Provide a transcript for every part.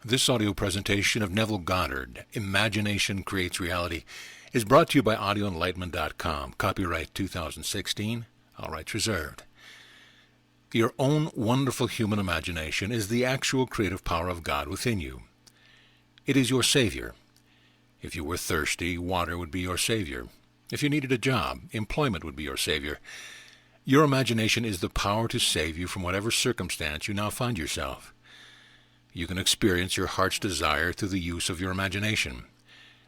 This audio presentation of Neville Goddard, Imagination Creates Reality, is brought to you by audioenlightenment.com. Copyright 2016. All rights reserved. Your own wonderful human imagination is the actual creative power of God within you. It is your savior. If you were thirsty, water would be your savior. If you needed a job, employment would be your savior. Your imagination is the power to save you from whatever circumstance you now find yourself. You can experience your heart's desire through the use of your imagination.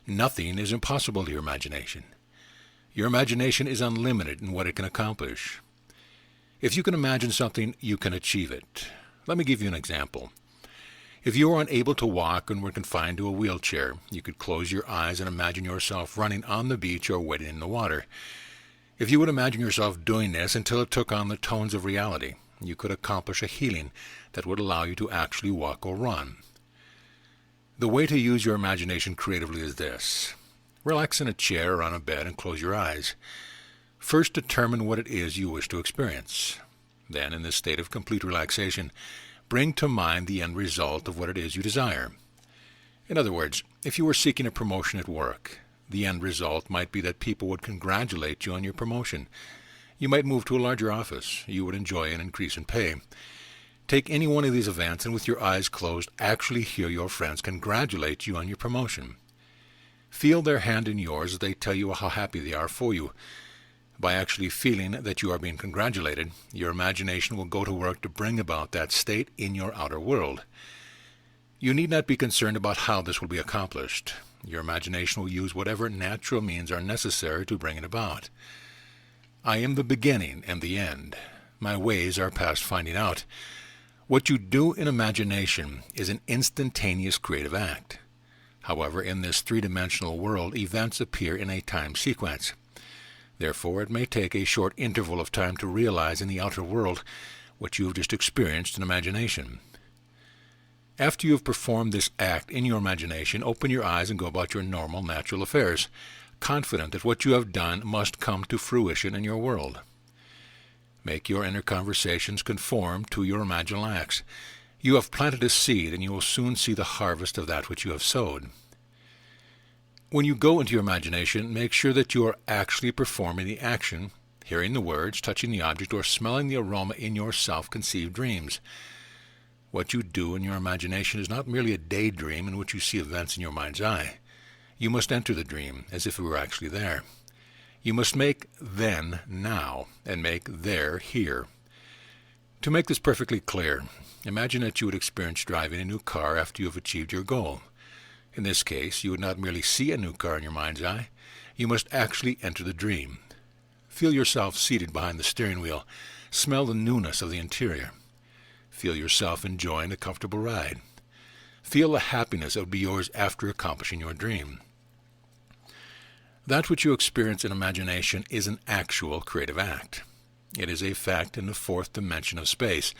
Nothing is impossible to your imagination. Your imagination is unlimited in what it can accomplish. If you can imagine something, you can achieve it. Let me give you an example. If you are unable to walk and were confined to a wheelchair, you could close your eyes and imagine yourself running on the beach or wading in the water. If you would imagine yourself doing this until it took on the tones of reality, you could accomplish a healing that would allow you to actually walk or run. The way to use your imagination creatively is this. Relax in a chair or on a bed and close your eyes. First, determine what it is you wish to experience. Then, in this state of complete relaxation, bring to mind the end result of what it is you desire. In other words, if you were seeking a promotion at work, the end result might be that people would congratulate you on your promotion. You might move to a larger office. You would enjoy an increase in pay. Take any one of these events and with your eyes closed, actually hear your friends congratulate you on your promotion. Feel their hand in yours as they tell you how happy they are for you. By actually feeling that you are being congratulated, your imagination will go to work to bring about that state in your outer world. You need not be concerned about how this will be accomplished. Your imagination will use whatever natural means are necessary to bring it about. I am the beginning and the end. My ways are past finding out. What you do in imagination is an instantaneous creative act. However, in this three-dimensional world, events appear in a time sequence. Therefore, it may take a short interval of time to realize in the outer world what you have just experienced in imagination. After you have performed this act in your imagination, open your eyes and go about your normal, natural affairs, confident that what you have done must come to fruition in your world. Make your inner conversations conform to your imaginal acts. You have planted a seed, and you will soon see the harvest of that which you have sowed. When you go into your imagination, make sure that you are actually performing the action, hearing the words, touching the object, or smelling the aroma in your self-conceived dreams. What you do in your imagination is not merely a daydream in which you see events in your mind's eye. You must enter the dream as if it were actually there. You must make then now, and make there here. To make this perfectly clear, imagine that you would experience driving a new car after you have achieved your goal. In this case, you would not merely see a new car in your mind's eye. You must actually enter the dream. Feel yourself seated behind the steering wheel. Smell the newness of the interior. Feel yourself enjoying a comfortable ride. Feel the happiness that would be yours after accomplishing your dream. That which you experience in imagination is an actual creative act. It is a fact in the fourth dimension of space,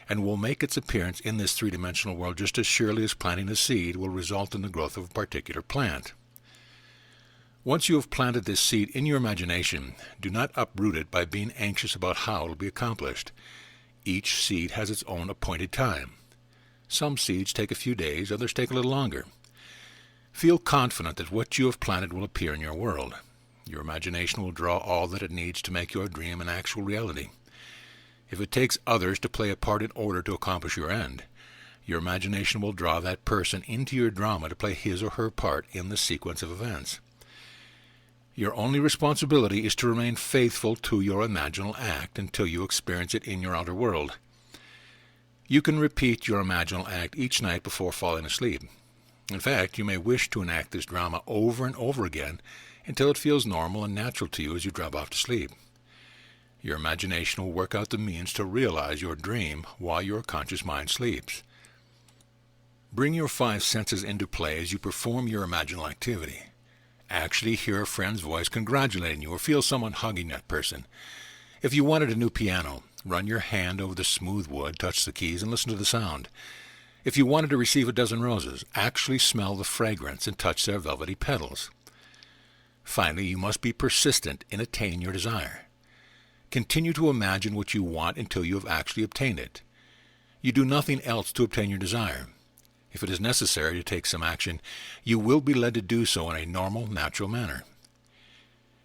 and will make its appearance in this three-dimensional world just as surely as planting a seed will result in the growth of a particular plant. Once you have planted this seed in your imagination, do not uproot it by being anxious about how it will be accomplished. Each seed has its own appointed time. Some seeds take a few days, others take a little longer. Feel confident that what you have planted will appear in your world. Your imagination will draw all that it needs to make your dream an actual reality. If it takes others to play a part in order to accomplish your end, your imagination will draw that person into your drama to play his or her part in the sequence of events. Your only responsibility is to remain faithful to your imaginal act until you experience it in your outer world. You can repeat your imaginal act each night before falling asleep. In fact, you may wish to enact this drama over and over again until it feels normal and natural to you as you drop off to sleep. Your imagination will work out the means to realize your dream while your conscious mind sleeps. Bring your five senses into play as you perform your imaginal activity. Actually hear a friend's voice congratulating you or feel someone hugging that person. If you wanted a new piano, run your hand over the smooth wood, touch the keys, and listen to the sound. If you wanted to receive a dozen roses, actually smell the fragrance and touch their velvety petals. Finally, you must be persistent in attaining your desire. Continue to imagine what you want until you have actually obtained it. You do nothing else to obtain your desire. If it is necessary to take some action, you will be led to do so in a normal, natural manner.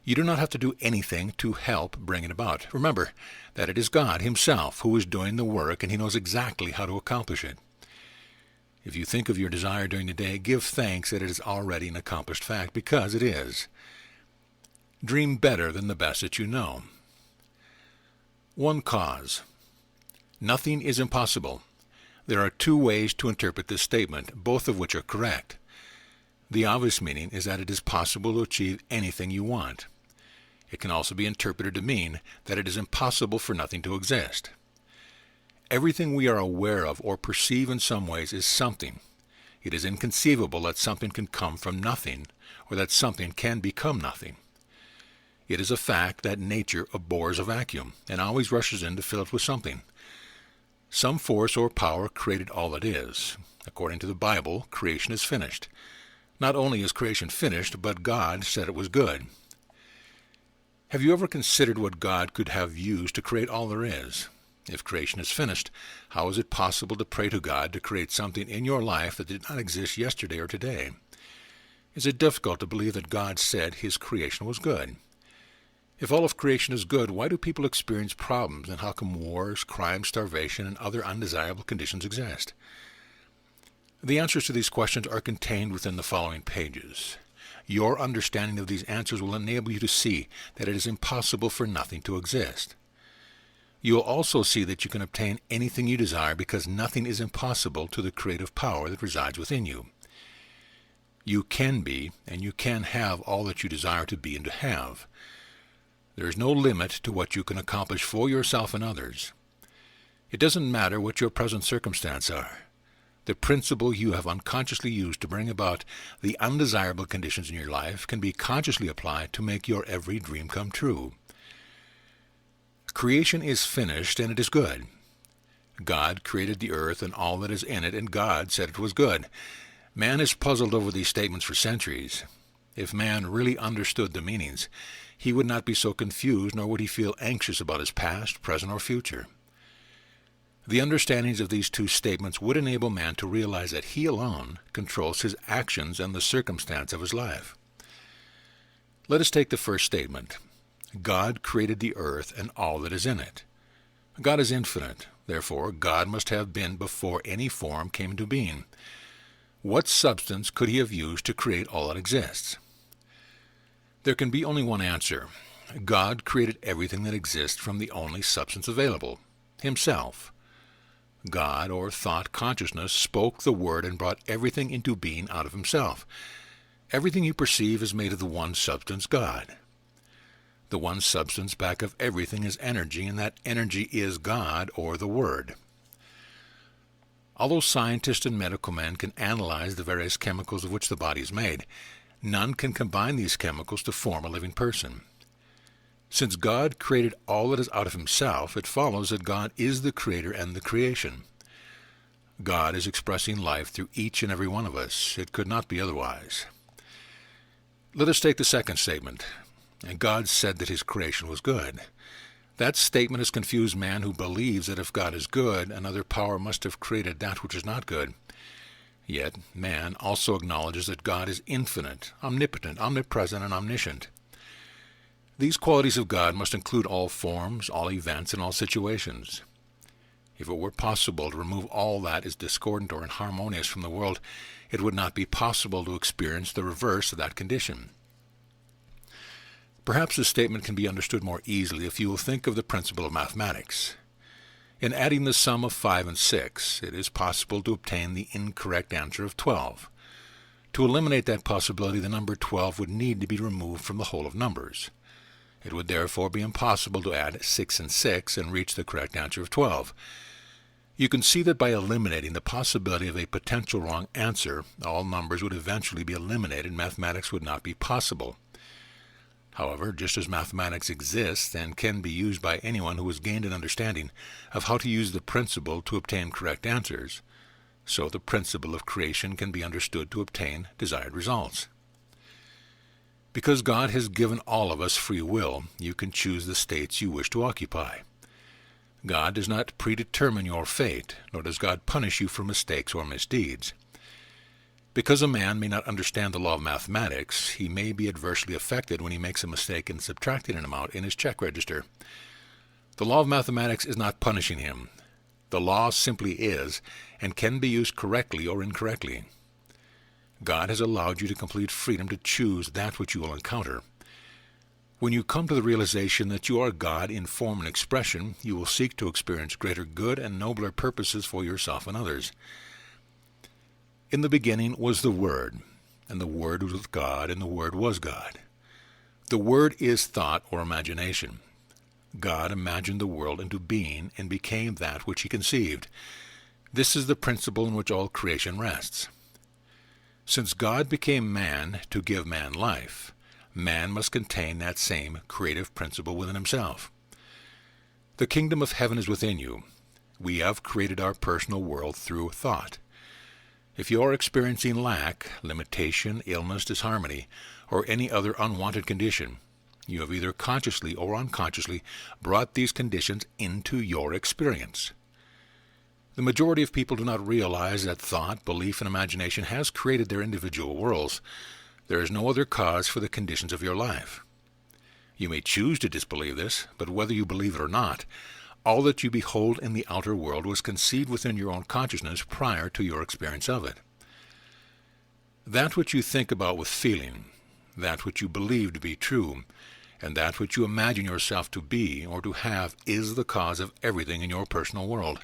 You do not have to do anything to help bring it about. Remember that it is God Himself who is doing the work, and He knows exactly how to accomplish it. If you think of your desire during the day, give thanks that it is already an accomplished fact, because it is. Dream better than the best that you know. One cause. Nothing is impossible. There are two ways to interpret this statement, both of which are correct. The obvious meaning is that it is possible to achieve anything you want. It can also be interpreted to mean that it is impossible for nothing to exist. Everything we are aware of or perceive in some ways is something. It is inconceivable that something can come from nothing, or that something can become nothing. It is a fact that nature abhors a vacuum and always rushes in to fill it with something. Some force or power created all that is. According to the Bible, creation is finished. Not only is creation finished, but God said it was good. Have you ever considered what God could have used to create all there is? If creation is finished, how is it possible to pray to God to create something in your life that did not exist yesterday or today? Is it difficult to believe that God said His creation was good? If all of creation is good, why do people experience problems, and how come wars, crime, starvation, and other undesirable conditions exist? The answers to these questions are contained within the following pages. Your understanding of these answers will enable you to see that it is impossible for nothing to exist. You will also see that you can obtain anything you desire because nothing is impossible to the creative power that resides within you. You can be, and you can have all that you desire to be and to have. There is no limit to what you can accomplish for yourself and others. It doesn't matter what your present circumstances are. The principle you have unconsciously used to bring about the undesirable conditions in your life can be consciously applied to make your every dream come true. Creation is finished, and it is good. God created the earth and all that is in it, and God said it was good. Man has puzzled over these statements for centuries. If man really understood the meanings, he would not be so confused, nor would he feel anxious about his past, present, or future. The understandings of these two statements would enable man to realize that he alone controls his actions and the circumstance of his life. Let us take the first statement. God created the earth and all that is in it. God is infinite. Therefore, God must have been before any form came into being. What substance could He have used to create all that exists? There can be only one answer. God created everything that exists from the only substance available, Himself. God, or thought consciousness, spoke the word and brought everything into being out of Himself. Everything you perceive is made of the one substance, God. The one substance back of everything is energy, and that energy is God, or the Word. Although scientists and medical men can analyze the various chemicals of which the body is made, none can combine these chemicals to form a living person. Since God created all that is out of Himself, it follows that God is the Creator and the creation. God is expressing life through each and every one of us. It could not be otherwise. Let us take the second statement. God said that His creation was good. That statement has confused man, who believes that if God is good, another power must have created that which is not good. Yet man also acknowledges that God is infinite, omnipotent, omnipresent, and omniscient. These qualities of God must include all forms, all events, and all situations. If it were possible to remove all that is discordant or inharmonious from the world, it would not be possible to experience the reverse of that condition. Perhaps this statement can be understood more easily if you will think of the principle of mathematics. In adding the sum of 5 and 6, it is possible to obtain the incorrect answer of 12. To eliminate that possibility, the number 12 would need to be removed from the whole of numbers. It would therefore be impossible to add 6 and 6 and reach the correct answer of 12. You can see that by eliminating the possibility of a potential wrong answer, all numbers would eventually be eliminated and mathematics would not be possible. However, just as mathematics exists and can be used by anyone who has gained an understanding of how to use the principle to obtain correct answers, so the principle of creation can be understood to obtain desired results. Because God has given all of us free will, you can choose the states you wish to occupy. God does not predetermine your fate, nor does God punish you for mistakes or misdeeds. Because a man may not understand the law of mathematics, he may be adversely affected when he makes a mistake in subtracting an amount in his check register. The law of mathematics is not punishing him. The law simply is, and can be used correctly or incorrectly. God has allowed you to complete freedom to choose that which you will encounter. When you come to the realization that you are God in form and expression, you will seek to experience greater good and nobler purposes for yourself and others. In the beginning was the Word, and the Word was with God, and the Word was God. The Word is thought or imagination. God imagined the world into being and became that which he conceived. This is the principle in which all creation rests. Since God became man to give man life, man must contain that same creative principle within himself. The kingdom of heaven is within you. We have created our personal world through thought. If you are experiencing lack, limitation, illness, disharmony, or any other unwanted condition, you have either consciously or unconsciously brought these conditions into your experience. The majority of people do not realize that thought, belief, and imagination has created their individual worlds. There is no other cause for the conditions of your life. You may choose to disbelieve this, but whether you believe it or not, all that you behold in the outer world was conceived within your own consciousness prior to your experience of it. That which you think about with feeling, that which you believe to be true, and that which you imagine yourself to be or to have is the cause of everything in your personal world.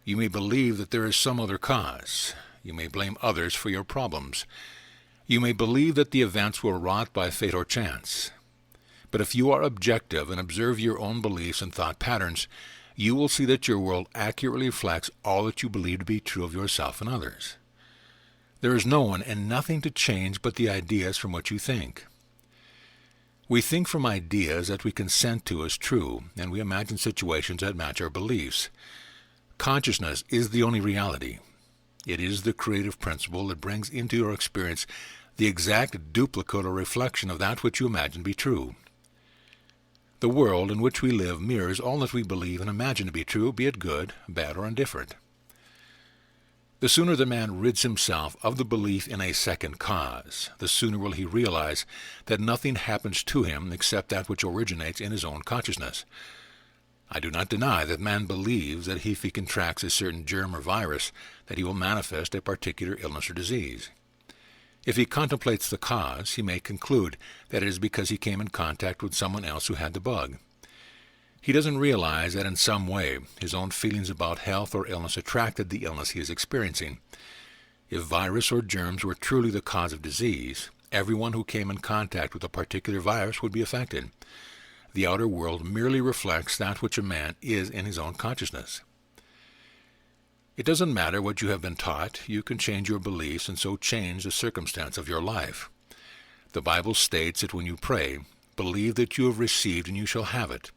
You may believe that there is some other cause. You may blame others for your problems. You may believe that the events were wrought by fate or chance. But if you are objective and observe your own beliefs and thought patterns, you will see that your world accurately reflects all that you believe to be true of yourself and others. There is no one and nothing to change but the ideas from which you think. We think from ideas that we consent to as true, and we imagine situations that match our beliefs. Consciousness is the only reality. It is the creative principle that brings into your experience the exact duplicate or reflection of that which you imagine to be true. The world in which we live mirrors all that we believe and imagine to be true, be it good, bad, or indifferent. The sooner the man rids himself of the belief in a second cause, the sooner will he realize that nothing happens to him except that which originates in his own consciousness. I do not deny that man believes that if he contracts a certain germ or virus, that he will manifest a particular illness or disease. If he contemplates the cause, he may conclude that it is because he came in contact with someone else who had the bug. He doesn't realize that in some way his own feelings about health or illness attracted the illness he is experiencing. If virus or germs were truly the cause of disease, everyone who came in contact with a particular virus would be affected. The outer world merely reflects that which a man is in his own consciousness. It doesn't matter what you have been taught. You can change your beliefs and so change the circumstance of your life. The Bible states that when you pray, believe that you have received and you shall have it.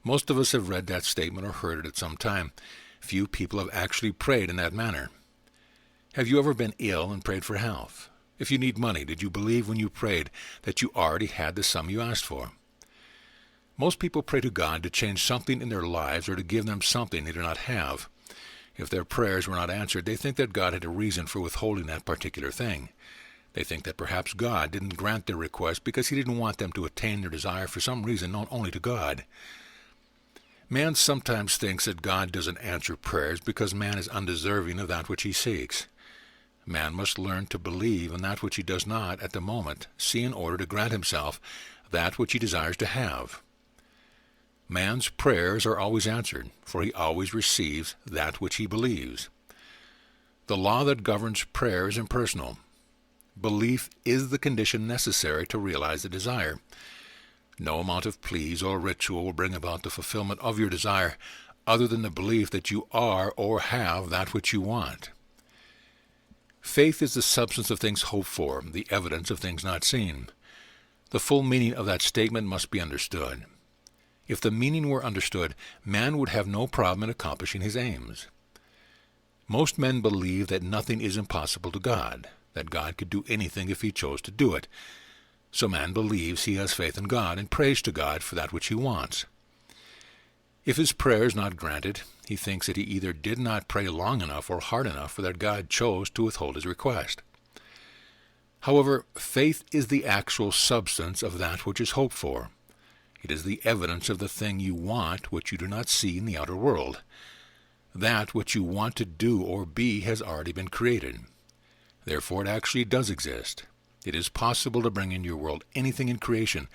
Most of us have read that statement or heard it at some time. Few people have actually prayed in that manner. Have you ever been ill and prayed for health? If you need money, did you believe when you prayed that you already had the sum you asked for? Most people pray to God to change something in their lives or to give them something they do not have. If their prayers were not answered, they think that God had a reason for withholding that particular thing. They think that perhaps God didn't grant their request because he didn't want them to attain their desire for some reason known only to God. Man sometimes thinks that God doesn't answer prayers because man is undeserving of that which he seeks. Man must learn to believe in that which he does not, at the moment, see in order to grant himself that which he desires to have. Man's prayers are always answered, for he always receives that which he believes. The law that governs prayer is impersonal. Belief is the condition necessary to realize the desire. No amount of pleas or ritual will bring about the fulfillment of your desire other than the belief that you are or have that which you want. Faith is the substance of things hoped for, the evidence of things not seen. The full meaning of that statement must be understood. If the meaning were understood, man would have no problem in accomplishing his aims. Most men believe that nothing is impossible to God, that God could do anything if he chose to do it. So man believes he has faith in God and prays to God for that which he wants. If his prayer is not granted, he thinks that he either did not pray long enough or hard enough, or that God chose to withhold his request. However, faith is the actual substance of that which is hoped for. It is the evidence of the thing you want, which you do not see in the outer world. That which you want to do or be has already been created. Therefore, it actually does exist. It is possible to bring into your world anything in creation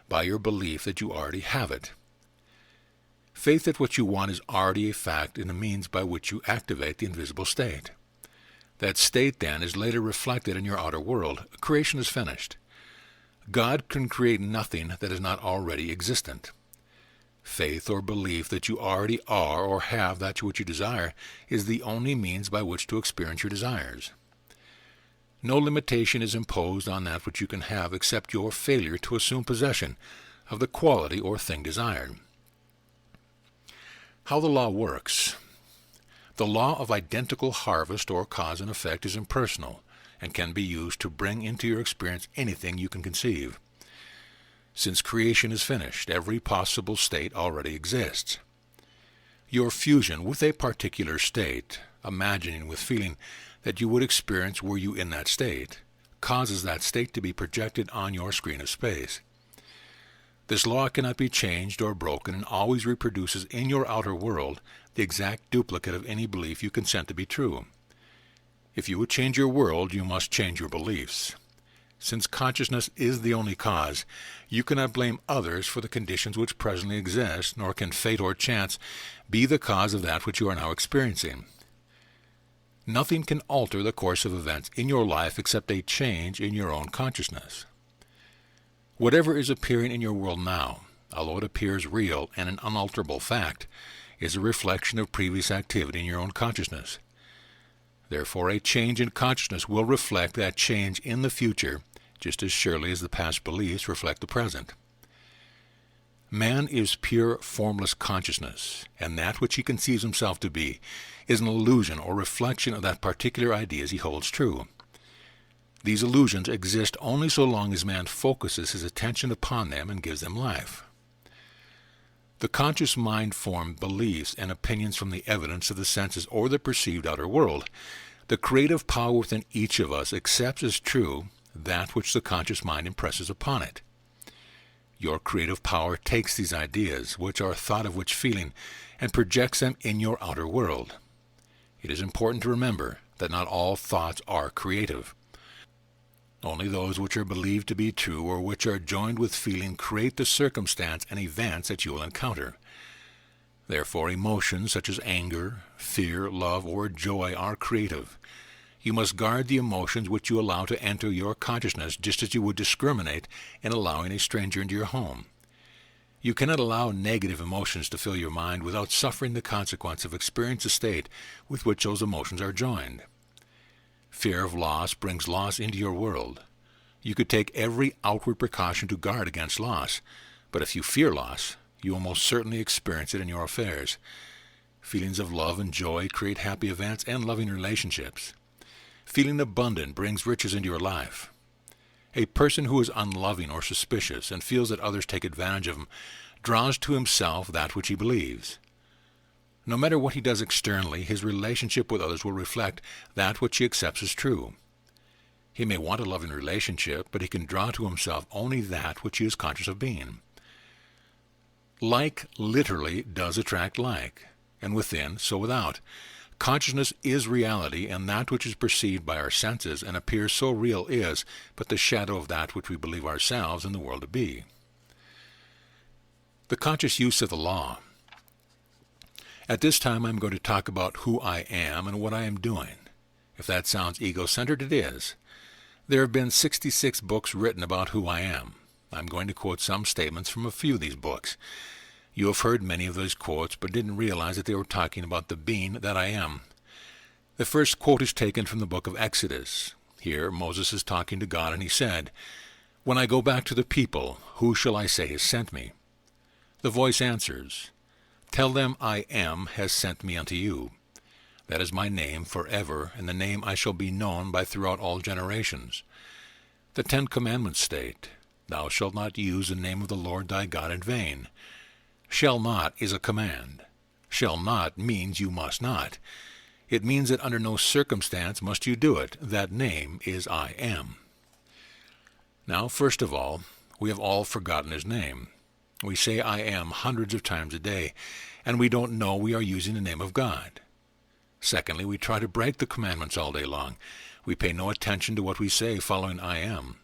by your belief that you already have it. Faith that what you want is already a fact and a means by which you activate the invisible state. That state, then, is later reflected in your outer world. Creation is finished. God can create nothing that is not already existent. Faith or belief that you already are or have that which you desire is the only means by which to experience your desires. No limitation is imposed on that which you can have except your failure to assume possession of the quality or thing desired. How the law works. The law of identical harvest or cause and effect is impersonal and can be used to bring into your experience anything you can conceive. Since creation is finished, every possible state already exists. Your fusion with a particular state, imagining with feeling that you would experience were you in that state, causes that state to be projected on your screen of space. This law cannot be changed or broken and always reproduces in your outer world the exact duplicate of any belief you consent to be true. If you would change your world, you must change your beliefs. Since consciousness is the only cause, you cannot blame others for the conditions which presently exist, nor can fate or chance be the cause of that which you are now experiencing. Nothing can alter the course of events in your life except a change in your own consciousness. Whatever is appearing in your world now, although it appears real and an unalterable fact, is a reflection of previous activity in your own consciousness. Therefore, a change in consciousness will reflect that change in the future, just as surely as the past beliefs reflect the present. Man is pure formless consciousness, and that which he conceives himself to be is an illusion or reflection of that particular ideas he holds true. These illusions exist only so long as man focuses his attention upon them and gives them life. The conscious mind forms beliefs and opinions from the evidence of the senses or the perceived outer world. The creative power within each of us accepts as true that which the conscious mind impresses upon it. Your creative power takes these ideas, which are thought of which feeling, and projects them in your outer world. It is important to remember that not all thoughts are creative. Only those which are believed to be true or which are joined with feeling create the circumstance and events that you will encounter. Therefore, emotions such as anger, fear, love, or joy are creative. You must guard the emotions which you allow to enter your consciousness just as you would discriminate in allowing a stranger into your home. You cannot allow negative emotions to fill your mind without suffering the consequence of experiencing a state with which those emotions are joined. Fear of loss brings loss into your world. You could take every outward precaution to guard against loss, but if you fear loss, you will most certainly experience it in your affairs. Feelings of love and joy create happy events and loving relationships. Feeling abundant brings riches into your life. A person who is unloving or suspicious and feels that others take advantage of him draws to himself that which he believes. No matter what he does externally, his relationship with others will reflect that which he accepts as true. He may want a loving relationship, but he can draw to himself only that which he is conscious of being. Like literally does attract like, and within, so without. Consciousness is reality, and that which is perceived by our senses and appears so real is but the shadow of that which we believe ourselves and the world to be. The conscious use of the law. At this time, I'm going to talk about who I am and what I am doing. If that sounds ego-centered, it is. There have been 66 books written about who I am. I'm going to quote some statements from a few of these books. You have heard many of those quotes, but didn't realize that they were talking about the being that I am. The first quote is taken from the book of Exodus. Here, Moses is talking to God, and he said, "When I go back to the people, who shall I say has sent me?" The voice answers, "Tell them I am has sent me unto you. That is my name forever, and the name I shall be known by throughout all generations." The 10 Commandments state, "Thou shalt not use the name of the Lord thy God in vain." Shall not is a command. Shall not means you must not. It means that under no circumstance must you do it. That name is I am. Now, first of all, we have all forgotten his name. We say I am hundreds of times a day, and we don't know we are using the name of God. Secondly, we try to break the commandments all day long. We pay no attention to what we say following I am.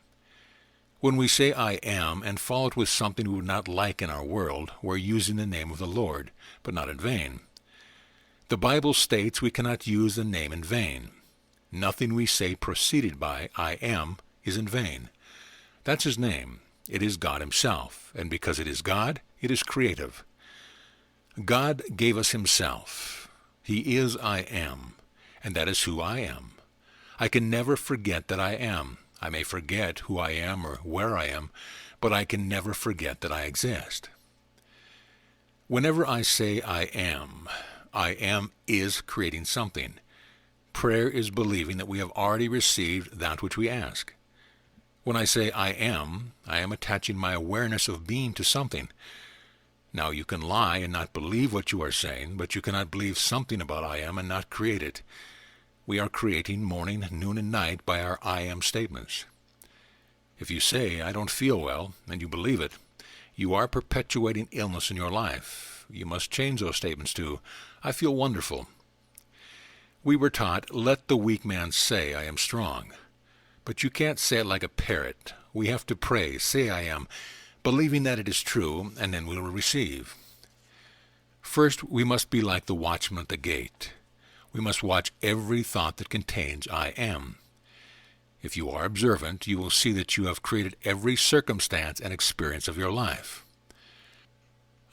When we say I am and follow it with something we would not like in our world, we're using the name of the Lord, but not in vain. The Bible states we cannot use the name in vain. Nothing we say preceded by I am is in vain. That's his name. It is God himself, and because it is God, it is creative. God gave us himself. He is I am, and that is who I am. I can never forget that I am. I may forget who I am or where I am, but I can never forget that I exist. Whenever I say I am is creating something. Prayer is believing that we have already received that which we ask. When I say I am attaching my awareness of being to something. Now you can lie and not believe what you are saying, but you cannot believe something about I am and not create it. We are creating morning, noon, and night by our I am statements. If you say, I don't feel well, and you believe it, you are perpetuating illness in your life. You must change those statements to, I feel wonderful. We were taught, let the weak man say, I am strong. But you can't say it like a parrot. We have to pray, say I am, believing that it is true, and then we will receive. First, we must be like the watchman at the gate. We must watch every thought that contains I am. If you are observant, you will see that you have created every circumstance and experience of your life.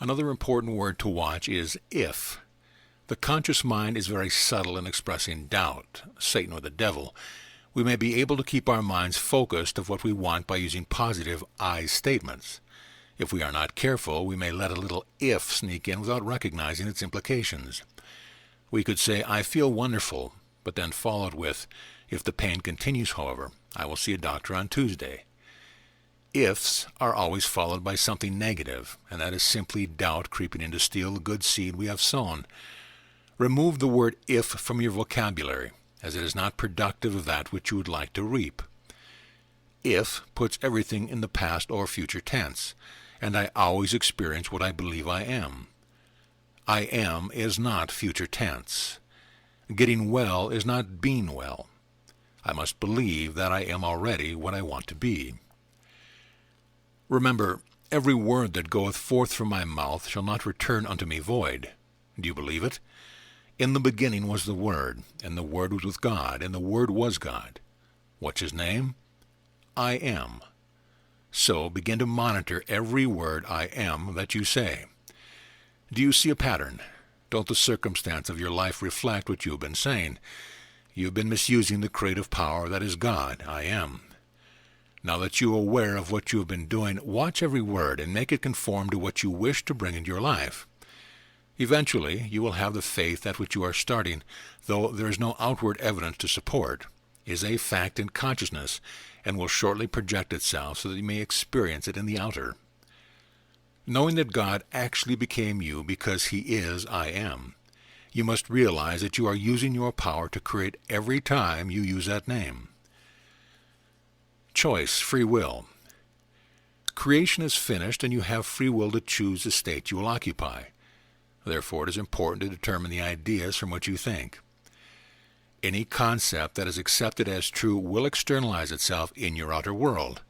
Another important word to watch is if. The conscious mind is very subtle in expressing doubt, Satan or the devil. We may be able to keep our minds focused of what we want by using positive I statements. If we are not careful, we may let a little if sneak in without recognizing its implications. We could say, I feel wonderful, but then follow it with, if the pain continues, however, I will see a doctor on Tuesday. Ifs are always followed by something negative, and that is simply doubt creeping in to steal the good seed we have sown. Remove the word if from your vocabulary, as it is not productive of that which you would like to reap. If puts everything in the past or future tense, and I always experience what I believe I am. I am is not future tense. Getting well is not being well. I must believe that I am already what I want to be. Remember, every word that goeth forth from my mouth shall not return unto me void. Do you believe it? In the beginning was the Word, and the Word was with God, and the Word was God. What's his name? I am. So begin to monitor every word I am that you say. Do you see a pattern? Don't the circumstance of your life reflect what you have been saying? You have been misusing the creative power that is God, I am. Now that you are aware of what you have been doing, watch every word and make it conform to what you wish to bring into your life. Eventually, you will have the faith that which you are starting, though there is no outward evidence to support, is a fact in consciousness, and will shortly project itself so that you may experience it in the outer. Knowing that God actually became you because he is I am, you must realize that you are using your power to create every time you use that name. Choice, free will. Creation is finished and you have free will to choose the state you will occupy. Therefore, it is important to determine the ideas from which you think. Any concept that is accepted as true will externalize itself in your outer world.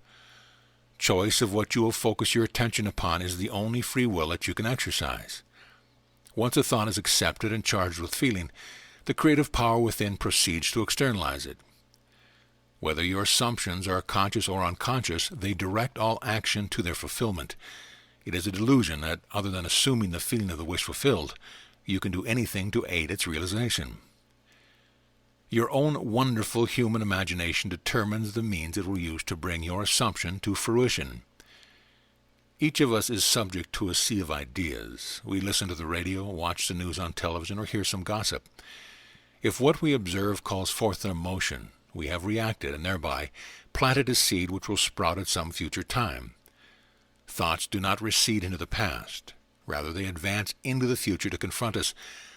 Choice of what you will focus your attention upon is the only free will that you can exercise. Once a thought is accepted and charged with feeling, the creative power within proceeds to externalize it. Whether your assumptions are conscious or unconscious, they direct all action to their fulfillment. It is a delusion that, other than assuming the feeling of the wish fulfilled, you can do anything to aid its realization. Your own wonderful human imagination determines the means it will use to bring your assumption to fruition. Each of us is subject to a sea of ideas. We listen to the radio, watch the news on television, or hear some gossip. If what we observe calls forth an emotion, we have reacted and thereby planted a seed which will sprout at some future time. Thoughts do not recede into the past. Rather, they advance into the future to confront us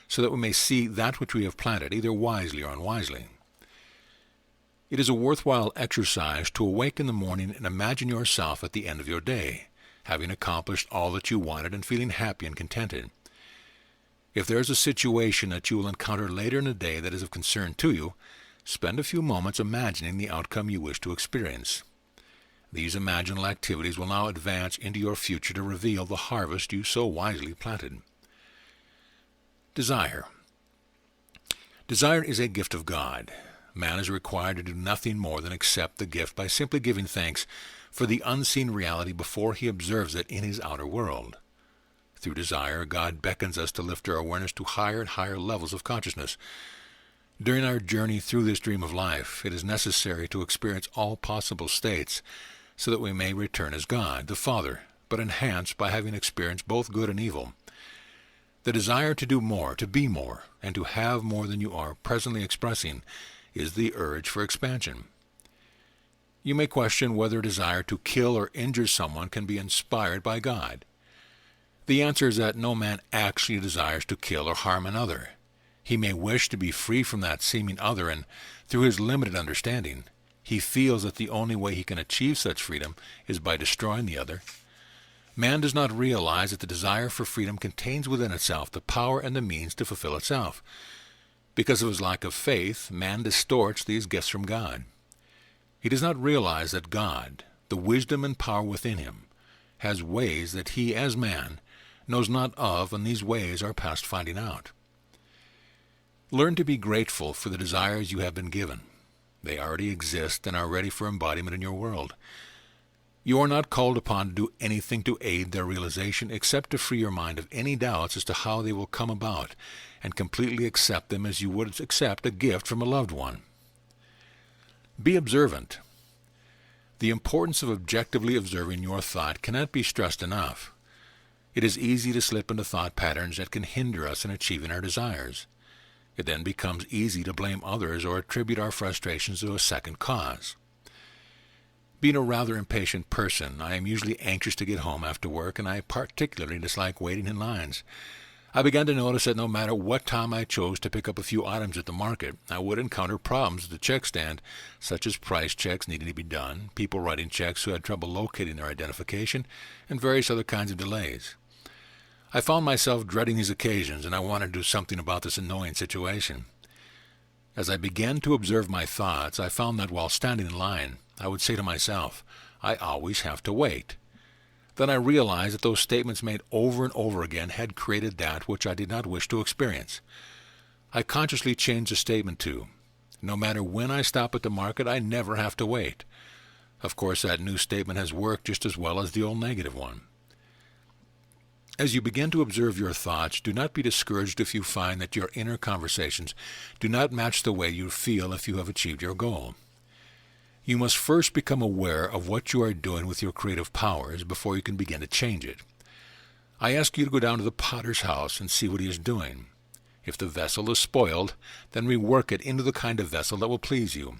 so that we may see that which we have planted, either wisely or unwisely. It is a worthwhile exercise to awake in the morning and imagine yourself at the end of your day, having accomplished all that you wanted and feeling happy and contented. If there is a situation that you will encounter later in the day that is of concern to you, spend a few moments imagining the outcome you wish to experience. These imaginal activities will now advance into your future to reveal the harvest you so wisely planted. Desire. Desire is a gift of God. Man is required to do nothing more than accept the gift by simply giving thanks for the unseen reality before he observes it in his outer world. Through desire, God beckons us to lift our awareness to higher and higher levels of consciousness. During our journey through this dream of life, it is necessary to experience all possible states so that we may return as God, the Father, but enhanced by having experienced both good and evil. The desire to do more, to be more, and to have more than you are presently expressing is the urge for expansion. You may question whether a desire to kill or injure someone can be inspired by God. The answer is that no man actually desires to kill or harm another. He may wish to be free from that seeming other, and through his limited understanding, he feels that the only way he can achieve such freedom is by destroying the other. Man does not realize that the desire for freedom contains within itself the power and the means to fulfill itself. Because of his lack of faith, man distorts these gifts from God. He does not realize that God, the wisdom and power within him, has ways that he, as man, knows not of, and these ways are past finding out. Learn to be grateful for the desires you have been given. They already exist and are ready for embodiment in your world. You are not called upon to do anything to aid their realization except to free your mind of any doubts as to how they will come about, and completely accept them as you would accept a gift from a loved one. Be observant. The importance of objectively observing your thought cannot be stressed enough. It is easy to slip into thought patterns that can hinder us in achieving our desires. It then becomes easy to blame others or attribute our frustrations to a second cause. Being a rather impatient person, I am usually anxious to get home after work, and I particularly dislike waiting in lines. I began to notice that no matter what time I chose to pick up a few items at the market, I would encounter problems at the check stand, such as price checks needing to be done, people writing checks who had trouble locating their identification, and various other kinds of delays. I found myself dreading these occasions, and I wanted to do something about this annoying situation. As I began to observe my thoughts, I found that while standing in line, I would say to myself, I always have to wait. Then I realized that those statements made over and over again had created that which I did not wish to experience. I consciously changed the statement to, no matter when I stop at the market, I never have to wait. Of course, that new statement has worked just as well as the old negative one. As you begin to observe your thoughts, do not be discouraged if you find that your inner conversations do not match the way you feel if you have achieved your goal. You must first become aware of what you are doing with your creative powers before you can begin to change it. I ask you to go down to the potter's house and see what he is doing. If the vessel is spoiled, then rework it into the kind of vessel that will please you.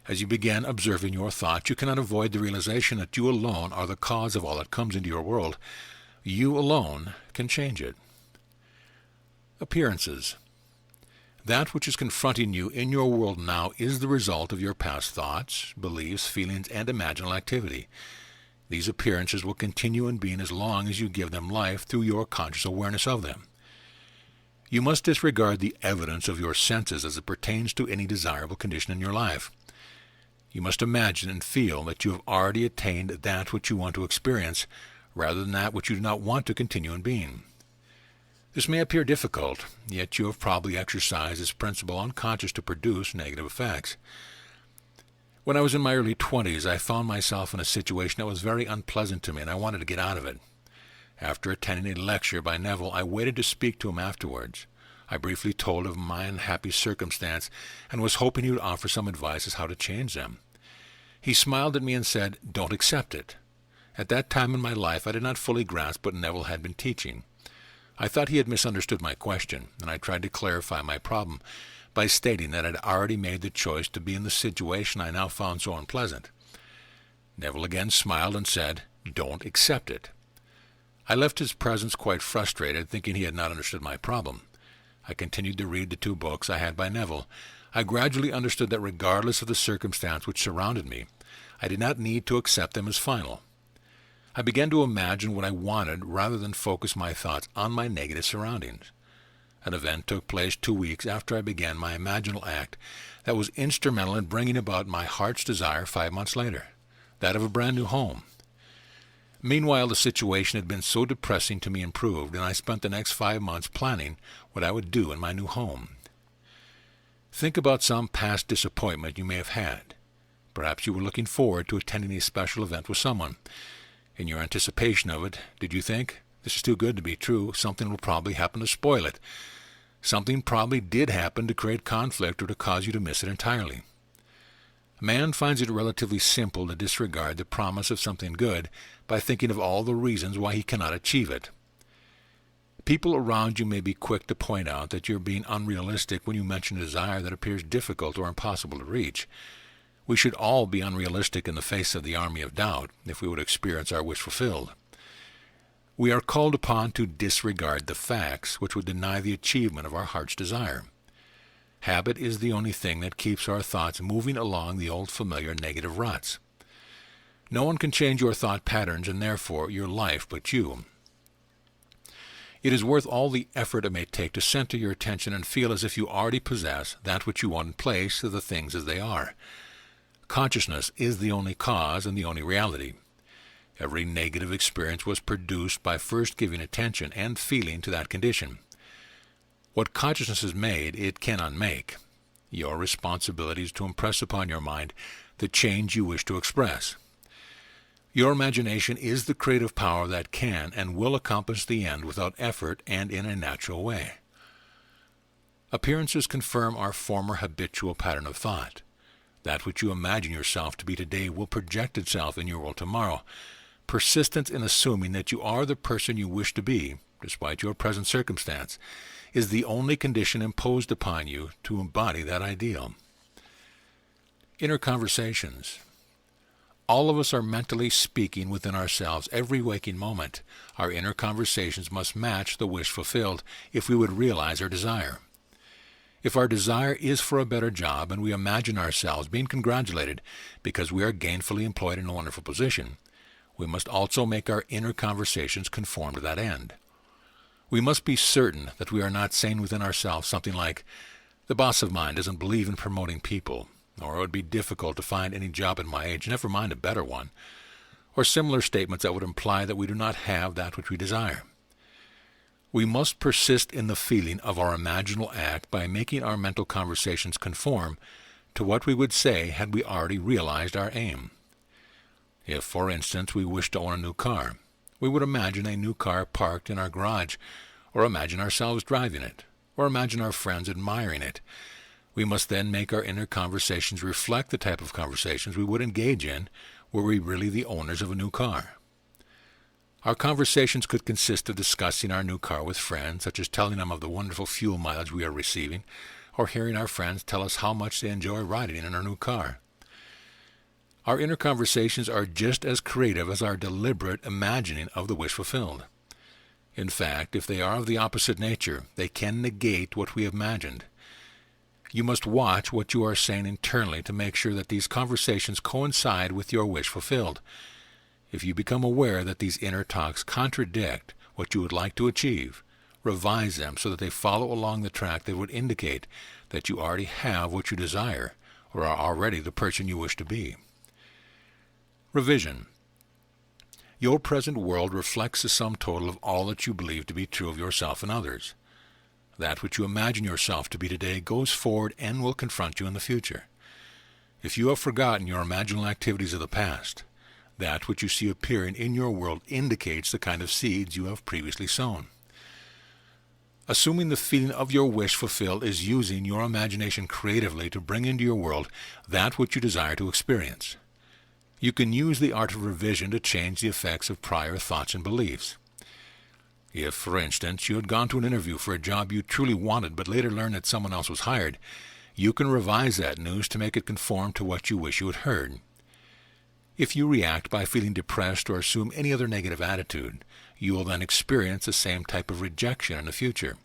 As you begin observing your thoughts, you cannot avoid the realization that you alone are the cause of all that comes into your world. You alone can change it. Appearances. That which is confronting you in your world now is the result of your past thoughts, beliefs, feelings, and imaginal activity. These appearances will continue in being as long as you give them life through your conscious awareness of them. You must disregard the evidence of your senses as it pertains to any desirable condition in your life. You must imagine and feel that you have already attained that which you want to experience, rather than that which you do not want to continue in being. This may appear difficult, yet you have probably exercised this principle unconscious to produce negative effects. When I was in my early 20s, I found myself in a situation that was very unpleasant to me, and I wanted to get out of it. After attending a lecture by Neville, I waited to speak to him afterwards. I briefly told of my unhappy circumstance and was hoping he would offer some advice as how to change them. He smiled at me and said, "Don't accept it." At that time in my life, I did not fully grasp what Neville had been teaching. I thought he had misunderstood my question, and I tried to clarify my problem by stating that I had already made the choice to be in the situation I now found so unpleasant. Neville again smiled and said, "Don't accept it." I left his presence quite frustrated, thinking he had not understood my problem. I continued to read the 2 books I had by Neville. I gradually understood that regardless of the circumstance which surrounded me, I did not need to accept them as final. I began to imagine what I wanted rather than focus my thoughts on my negative surroundings. An event took place 2 weeks after I began my imaginal act that was instrumental in bringing about my heart's desire 5 months later, that of a brand new home. Meanwhile, the situation had been so depressing to me improved, and I spent the next 5 months planning what I would do in my new home. Think about some past disappointment you may have had. Perhaps you were looking forward to attending a special event with someone. In your anticipation of it, did you think, this is too good to be true, something will probably happen to spoil it? Something probably did happen to create conflict or to cause you to miss it entirely. Man finds it relatively simple to disregard the promise of something good by thinking of all the reasons why he cannot achieve it. People around you may be quick to point out that you're being unrealistic when you mention a desire that appears difficult or impossible to reach. We should all be unrealistic in the face of the army of doubt if we would experience our wish fulfilled. We are called upon to disregard the facts which would deny the achievement of our heart's desire. Habit is the only thing that keeps our thoughts moving along the old familiar negative ruts. No one can change your thought patterns and therefore your life but you. It is worth all the effort it may take to center your attention and feel as if you already possess that which you want in place of the things as they are. Consciousness is the only cause and the only reality. Every negative experience was produced by first giving attention and feeling to that condition. What consciousness has made, it can unmake. Your responsibility is to impress upon your mind the change you wish to express. Your imagination is the creative power that can and will accomplish the end without effort and in a natural way. Appearances confirm our former habitual pattern of thought. That which you imagine yourself to be today will project itself in your world tomorrow. Persistence in assuming that you are the person you wish to be, despite your present circumstance, is the only condition imposed upon you to embody that ideal. Inner conversations. All of us are mentally speaking within ourselves every waking moment. Our inner conversations must match the wish fulfilled if we would realize our desire. If our desire is for a better job and we imagine ourselves being congratulated because we are gainfully employed in a wonderful position, we must also make our inner conversations conform to that end. We must be certain that we are not saying within ourselves something like, "The boss of mine doesn't believe in promoting people," or "It would be difficult to find any job at my age, never mind a better one," or similar statements that would imply that we do not have that which we desire. We must persist in the feeling of our imaginal act by making our mental conversations conform to what we would say had we already realized our aim. If, for instance, we wish to own a new car, we would imagine a new car parked in our garage, or imagine ourselves driving it, or imagine our friends admiring it. We must then make our inner conversations reflect the type of conversations we would engage in were we really the owners of a new car. Our conversations could consist of discussing our new car with friends, such as telling them of the wonderful fuel mileage we are receiving, or hearing our friends tell us how much they enjoy riding in our new car. Our inner conversations are just as creative as our deliberate imagining of the wish fulfilled. In fact, if they are of the opposite nature, they can negate what we have imagined. You must watch what you are saying internally to make sure that these conversations coincide with your wish fulfilled. If you become aware that these inner talks contradict what you would like to achieve, revise them so that they follow along the track that would indicate that you already have what you desire or are already the person you wish to be. Revision. Your present world reflects the sum total of all that you believe to be true of yourself and others. That which you imagine yourself to be today goes forward and will confront you in the future. If you have forgotten your imaginal activities of the past, that which you see appearing in your world indicates the kind of seeds you have previously sown. Assuming the feeling of your wish fulfilled is using your imagination creatively to bring into your world that which you desire to experience. You can use the art of revision to change the effects of prior thoughts and beliefs. If, for instance, you had gone to an interview for a job you truly wanted but later learned that someone else was hired, you can revise that news to make it conform to what you wish you had heard. If you react by feeling depressed or assume any other negative attitude, you will then experience the same type of rejection in the future.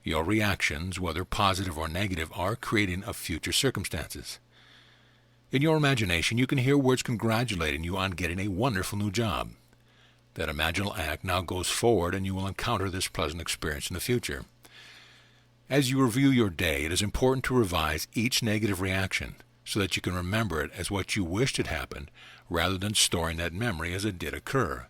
Your reactions, whether positive or negative, are creating of future circumstances. In your imagination, you can hear words congratulating you on getting a wonderful new job. That imaginal act now goes forward and you will encounter this pleasant experience in the future. As you review your day, it is important to revise each negative reaction so that you can remember it as what you wished had happened rather than storing that memory as it did occur.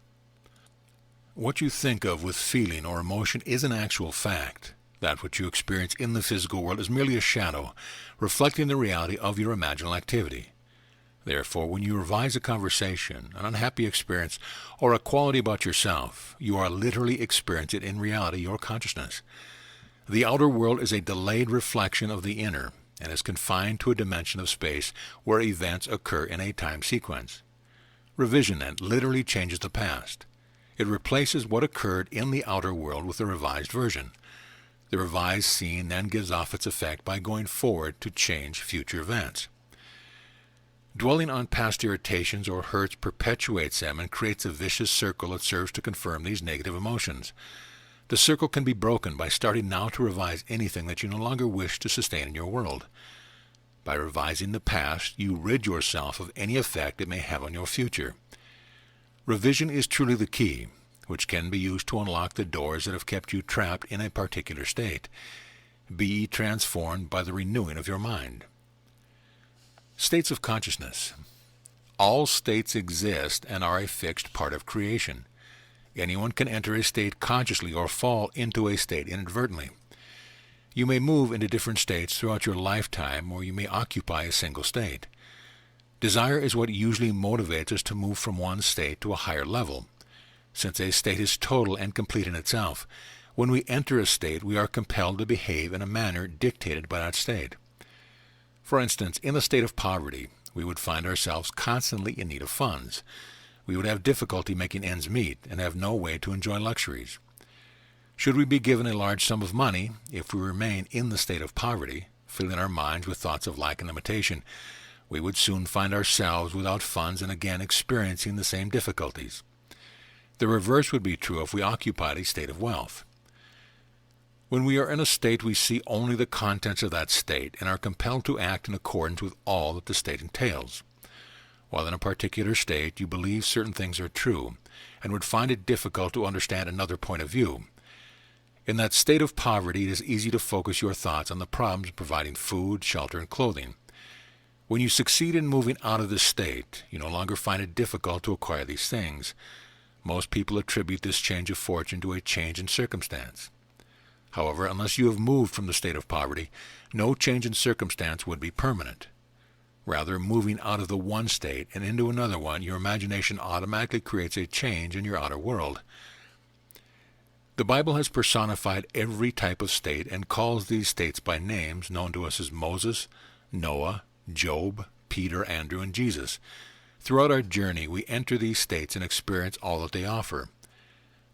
What you think of with feeling or emotion is an actual fact. That which you experience in the physical world is merely a shadow, reflecting the reality of your imaginal activity. Therefore, when you revise a conversation, an unhappy experience, or a quality about yourself, you are literally experiencing in reality your consciousness. The outer world is a delayed reflection of the inner, and is confined to a dimension of space where events occur in a time sequence. Revision, then, literally changes the past. It replaces what occurred in the outer world with a revised version. The revised scene then gives off its effect by going forward to change future events. Dwelling on past irritations or hurts perpetuates them and creates a vicious circle that serves to confirm these negative emotions. The circle can be broken by starting now to revise anything that you no longer wish to sustain in your world. By revising the past, you rid yourself of any effect it may have on your future. Revision is truly the key, which can be used to unlock the doors that have kept you trapped in a particular state. Be ye transformed by the renewing of your mind. States of consciousness. All states exist and are a fixed part of creation. Anyone can enter a state consciously or fall into a state inadvertently. You may move into different states throughout your lifetime, or you may occupy a single state. Desire is what usually motivates us to move from one state to a higher level. Since a state is total and complete in itself, when we enter a state, we are compelled to behave in a manner dictated by that state. For instance, in the state of poverty, we would find ourselves constantly in need of funds. We would have difficulty making ends meet and have no way to enjoy luxuries. Should we be given a large sum of money, if we remain in the state of poverty, filling our minds with thoughts of lack and limitation, we would soon find ourselves without funds and again experiencing the same difficulties. The reverse would be true if we occupied a state of wealth. When we are in a state, we see only the contents of that state and are compelled to act in accordance with all that the state entails. While in a particular state, you believe certain things are true and would find it difficult to understand another point of view. In that state of poverty, it is easy to focus your thoughts on the problems of providing food, shelter, and clothing. When you succeed in moving out of this state, you no longer find it difficult to acquire these things. Most people attribute this change of fortune to a change in circumstance. However, unless you have moved from the state of poverty, no change in circumstance would be permanent. Rather, moving out of the one state and into another one, your imagination automatically creates a change in your outer world. The Bible has personified every type of state and calls these states by names known to us as Moses, Noah, Job, Peter, Andrew, and Jesus. Throughout our journey, we enter these states and experience all that they offer.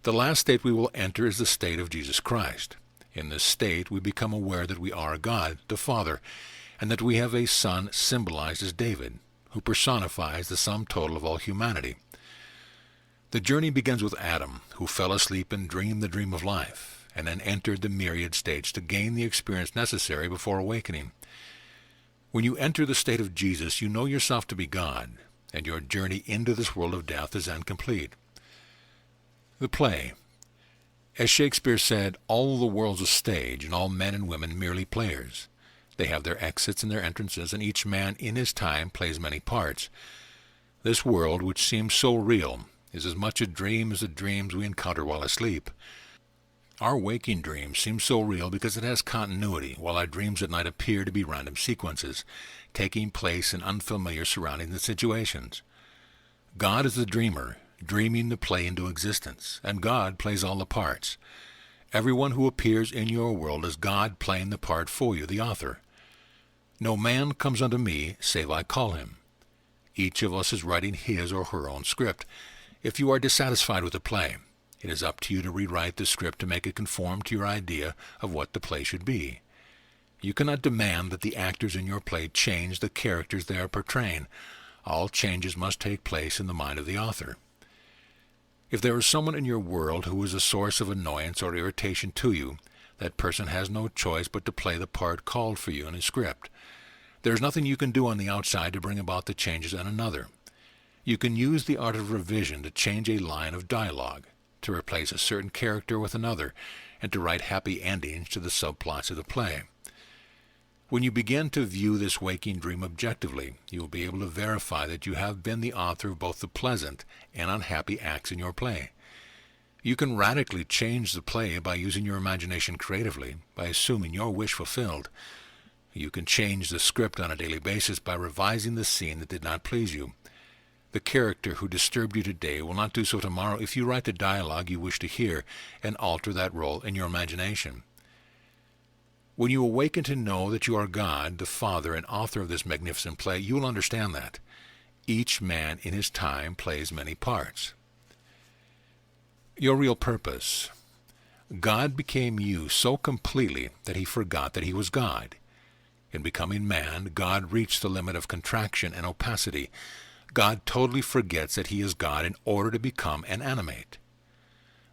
The last state we will enter is the state of Jesus Christ. In this state, we become aware that we are God, the Father, and that we have a Son symbolized as David, who personifies the sum total of all humanity. The journey begins with Adam, who fell asleep and dreamed the dream of life, and then entered the myriad states to gain the experience necessary before awakening. When you enter the state of Jesus, you know yourself to be God, and your journey into this world of death is then complete. The play. As Shakespeare said, all the world's a stage, and all men and women merely players. They have their exits and their entrances, and each man in his time plays many parts. This world, which seems so real, is as much a dream as the dreams we encounter while asleep. Our waking dream seems so real because it has continuity, while our dreams at night appear to be random sequences, taking place in unfamiliar surroundings and situations. God is the dreamer, dreaming the play into existence, and God plays all the parts. Everyone who appears in your world is God playing the part for you, the author. No man comes unto me, save I call him. Each of us is writing his or her own script. If you are dissatisfied with the play, it is up to you to rewrite the script to make it conform to your idea of what the play should be. You cannot demand that the actors in your play change the characters they are portraying. All changes must take place in the mind of the author. If there is someone in your world who is a source of annoyance or irritation to you, that person has no choice but to play the part called for you in a script. There is nothing you can do on the outside to bring about the changes in another. You can use the art of revision to change a line of dialogue, to replace a certain character with another, and to write happy endings to the subplots of the play. When you begin to view this waking dream objectively, you will be able to verify that you have been the author of both the pleasant and unhappy acts in your play. You can radically change the play by using your imagination creatively, by assuming your wish fulfilled. You can change the script on a daily basis by revising the scene that did not please you. The character who disturbed you today will not do so tomorrow if you write the dialogue you wish to hear and alter that role in your imagination. When you awaken to know that you are God, the Father and author of this magnificent play, you will understand that. Each man in his time plays many parts. Your real purpose. God became you so completely that he forgot that he was God. In becoming man, God reached the limit of contraction and opacity. God totally forgets that he is God in order to become and animate.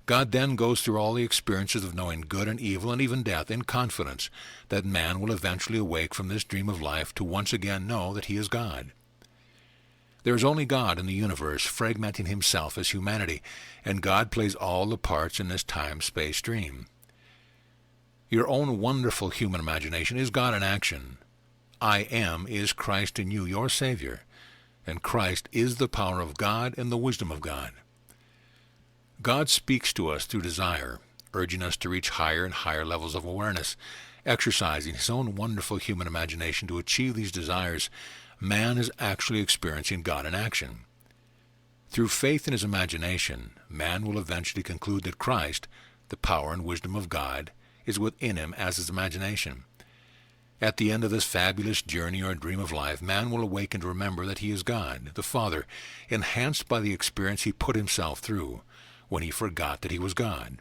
God then goes through all the experiences of knowing good and evil and even death in confidence that man will eventually awake from this dream of life to once again know that he is God. There is only God in the universe fragmenting himself as humanity, and God plays all the parts in this time-space dream. Your own wonderful human imagination is God in action. I am is Christ in you, your Savior, and Christ is the power of God and the wisdom of God. God speaks to us through desire, urging us to reach higher and higher levels of awareness. Exercising his own wonderful human imagination to achieve these desires, man is actually experiencing God in action. Through faith in his imagination, man will eventually conclude that Christ, the power and wisdom of God, is within him as his imagination. At the end of this fabulous journey or dream of life, man will awaken to remember that he is God, the Father, enhanced by the experience he put himself through when he forgot that he was God.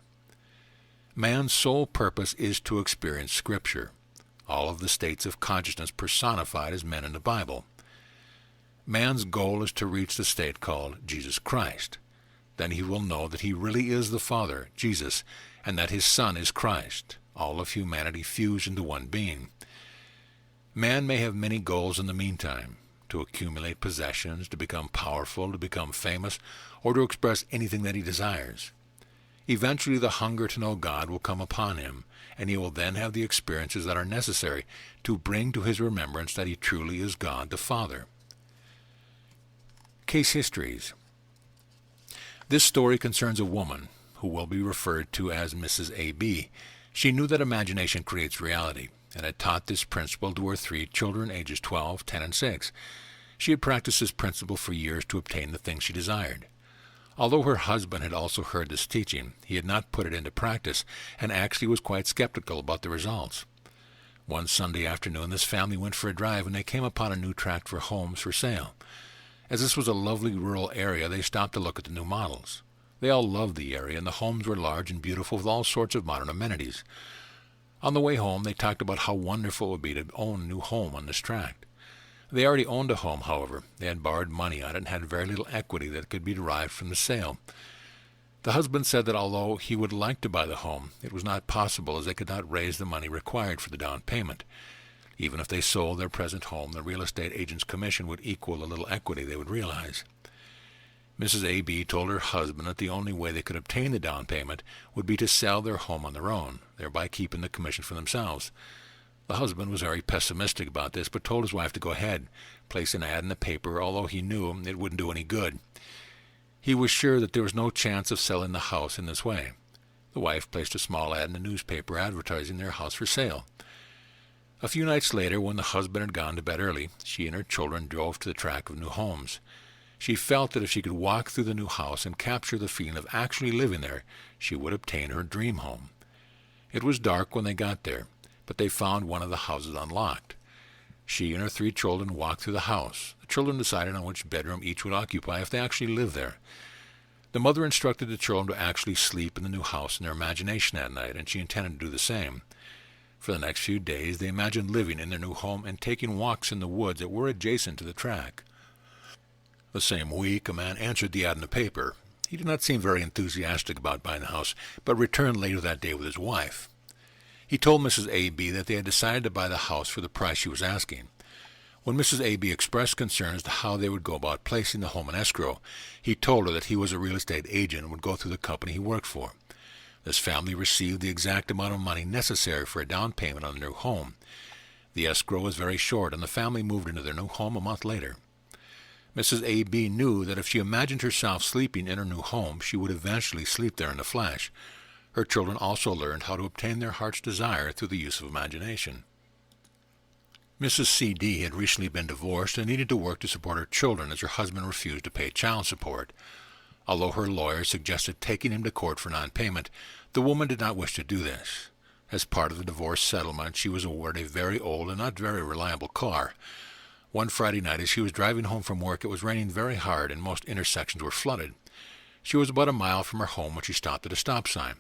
Man's sole purpose is to experience Scripture, all of the states of consciousness personified as men in the Bible. Man's goal is to reach the state called Jesus Christ. Then he will know that he really is the Father, Jesus, and that his Son is Christ, all of humanity fused into one being. Man may have many goals in the meantime, to accumulate possessions, to become powerful, to become famous, or to express anything that he desires. Eventually the hunger to know God will come upon him, and he will then have the experiences that are necessary to bring to his remembrance that he truly is God the Father. Case histories. This story concerns a woman who will be referred to as Mrs. A.B. She knew that imagination creates reality, and had taught this principle to her 3 children, ages 12, 10, and 6. She had practiced this principle for years to obtain the things she desired. Although her husband had also heard this teaching, he had not put it into practice, and actually was quite skeptical about the results. One Sunday afternoon, this family went for a drive, and they came upon a new tract for homes for sale. As this was a lovely rural area, they stopped to look at the new models. They all loved the area, and the homes were large and beautiful with all sorts of modern amenities. On the way home, they talked about how wonderful it would be to own a new home on this tract. They already owned a home, however. They had borrowed money on it and had very little equity that could be derived from the sale. The husband said that although he would like to buy the home, it was not possible as they could not raise the money required for the down payment. Even if they sold their present home, the real estate agent's commission would equal the little equity they would realize. Mrs. A.B. told her husband that the only way they could obtain the down payment would be to sell their home on their own, thereby keeping the commission for themselves. The husband was very pessimistic about this, but told his wife to go ahead, place an ad in the paper, although he knew it wouldn't do any good. He was sure that there was no chance of selling the house in this way. The wife placed a small ad in the newspaper advertising their house for sale. A few nights later, when the husband had gone to bed early, she and her children drove to the tract of new homes. She felt that if she could walk through the new house and capture the feeling of actually living there, she would obtain her dream home. It was dark when they got there, but they found one of the houses unlocked. She and her 3 children walked through the house. The children decided on which bedroom each would occupy if they actually lived there. The mother instructed the children to actually sleep in the new house in their imagination that night, and she intended to do the same. For the next few days, they imagined living in their new home and taking walks in the woods that were adjacent to the track. The same week, a man answered the ad in the paper. He did not seem very enthusiastic about buying the house, but returned later that day with his wife. He told Mrs. A.B. that they had decided to buy the house for the price she was asking. When Mrs. A.B. expressed concern as to how they would go about placing the home in escrow, he told her that he was a real estate agent and would go through the company he worked for. This family received the exact amount of money necessary for a down payment on their new home. The escrow was very short, and the family moved into their new home a month later. Mrs. A.B. knew that if she imagined herself sleeping in her new home, she would eventually sleep there in the flesh. Her children also learned how to obtain their heart's desire through the use of imagination. Mrs. C.D. had recently been divorced and needed to work to support her children as her husband refused to pay child support. Although her lawyer suggested taking him to court for non-payment, the woman did not wish to do this. As part of the divorce settlement, she was awarded a very old and not very reliable car. One Friday night, as she was driving home from work, it was raining very hard and most intersections were flooded. She was about a mile from her home when she stopped at a stop sign.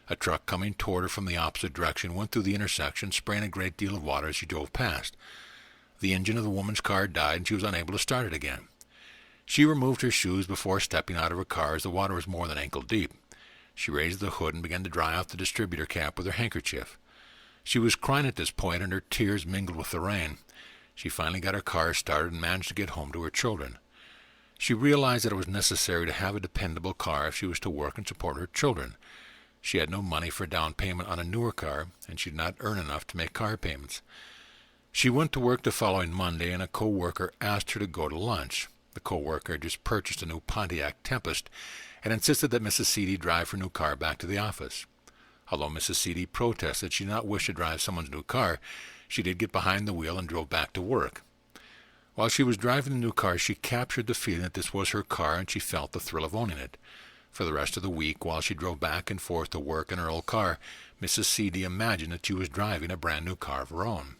A truck coming toward her from the opposite direction went through the intersection, spraying a great deal of water as she drove past. The engine of the woman's car died, and she was unable to start it again. She removed her shoes before stepping out of her car, as the water was more than ankle deep. She raised the hood and began to dry out the distributor cap with her handkerchief. She was crying at this point, and her tears mingled with the rain. She finally got her car started and managed to get home to her children. She realized that it was necessary to have a dependable car if she was to work and support her children. She had no money for a down payment on a newer car, and she did not earn enough to make car payments. She went to work the following Monday, and a co-worker asked her to go to lunch. The co-worker had just purchased a new Pontiac Tempest and insisted that Mrs. C.D. drive her new car back to the office. Although Mrs. C.D. protested she did not wish to drive someone's new car, she did get behind the wheel and drove back to work. While she was driving the new car, she captured the feeling that this was her car, and she felt the thrill of owning it. For the rest of the week, while she drove back and forth to work in her old car, Mrs. C.D. imagined that she was driving a brand-new car of her own.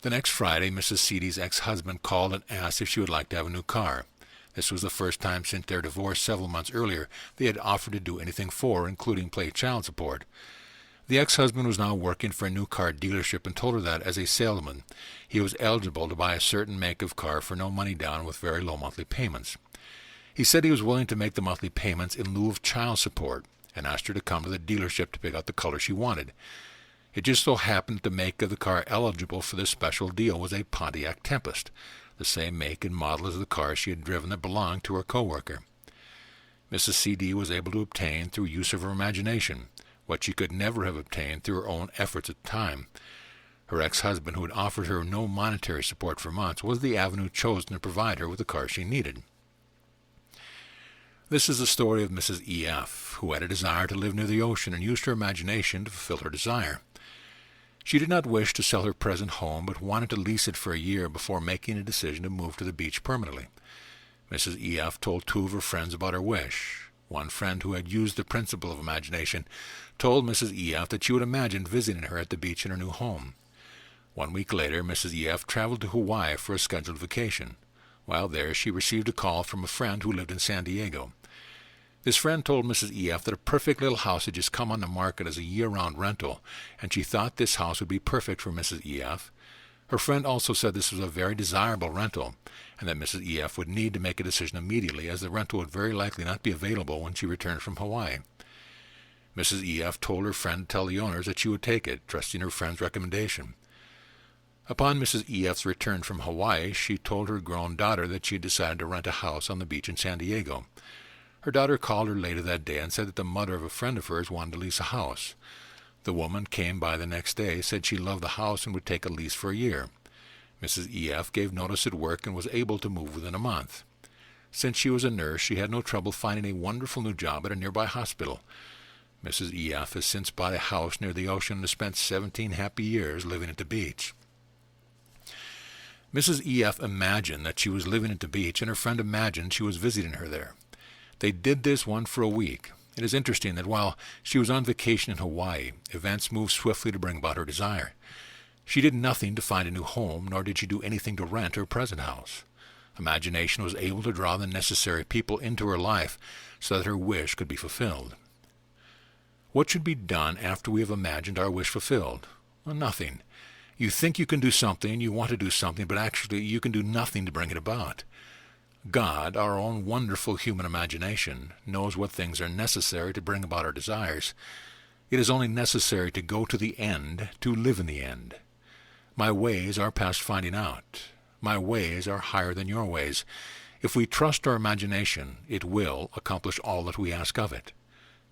The next Friday, Mrs. C.D.'s ex-husband called and asked if she would like to have a new car. This was the first time since their divorce several months earlier they had offered to do anything for her, including pay child support. The ex-husband was now working for a new car dealership and told her that, as a salesman, he was eligible to buy a certain make of car for no money down with very low monthly payments. He said he was willing to make the monthly payments in lieu of child support, and asked her to come to the dealership to pick out the color she wanted. It just so happened that the make of the car eligible for this special deal was a Pontiac Tempest, the same make and model as the car she had driven that belonged to her co-worker. Mrs. C.D. was able to obtain, through use of her imagination, what she could never have obtained through her own efforts at the time. Her ex-husband, who had offered her no monetary support for months, was the avenue chosen to provide her with the car she needed. This is the story of Mrs. E.F., who had a desire to live near the ocean and used her imagination to fulfill her desire. She did not wish to sell her present home, but wanted to lease it for a year before making a decision to move to the beach permanently. Mrs. E.F. told two of her friends about her wish. One friend, who had used the principle of imagination, told Mrs. E.F. that she would imagine visiting her at the beach in her new home. 1 week later, Mrs. E.F. traveled to Hawaii for a scheduled vacation. While there, she received a call from a friend who lived in San Diego. This friend told Mrs. E.F. that a perfect little house had just come on the market as a year-round rental, and she thought this house would be perfect for Mrs. E.F. Her friend also said this was a very desirable rental, and that Mrs. E.F. would need to make a decision immediately, as the rental would very likely not be available when she returned from Hawaii. Mrs. E.F. told her friend to tell the owners that she would take it, trusting her friend's recommendation. Upon Mrs. E.F.'s return from Hawaii, she told her grown daughter that she had decided to rent a house on the beach in San Diego. Her daughter called her later that day and said that the mother of a friend of hers wanted to lease a house. The woman came by the next day, said she loved the house and would take a lease for a year. Mrs. E.F. gave notice at work and was able to move within a month. Since she was a nurse, she had no trouble finding a wonderful new job at a nearby hospital. Mrs. E.F. has since bought a house near the ocean and has spent 17 happy years living at the beach. Mrs. E.F. imagined that she was living at the beach, and her friend imagined she was visiting her there. They did this one for a week. It is interesting that while she was on vacation in Hawaii, events moved swiftly to bring about her desire. She did nothing to find a new home, nor did she do anything to rent her present house. Imagination was able to draw the necessary people into her life so that her wish could be fulfilled. What should be done after we have imagined our wish fulfilled? Well, nothing. You think you can do something, you want to do something, but actually you can do nothing to bring it about. God, our own wonderful human imagination, knows what things are necessary to bring about our desires. It is only necessary to go to the end to live in the end. My ways are past finding out. My ways are higher than your ways. If we trust our imagination, it will accomplish all that we ask of it.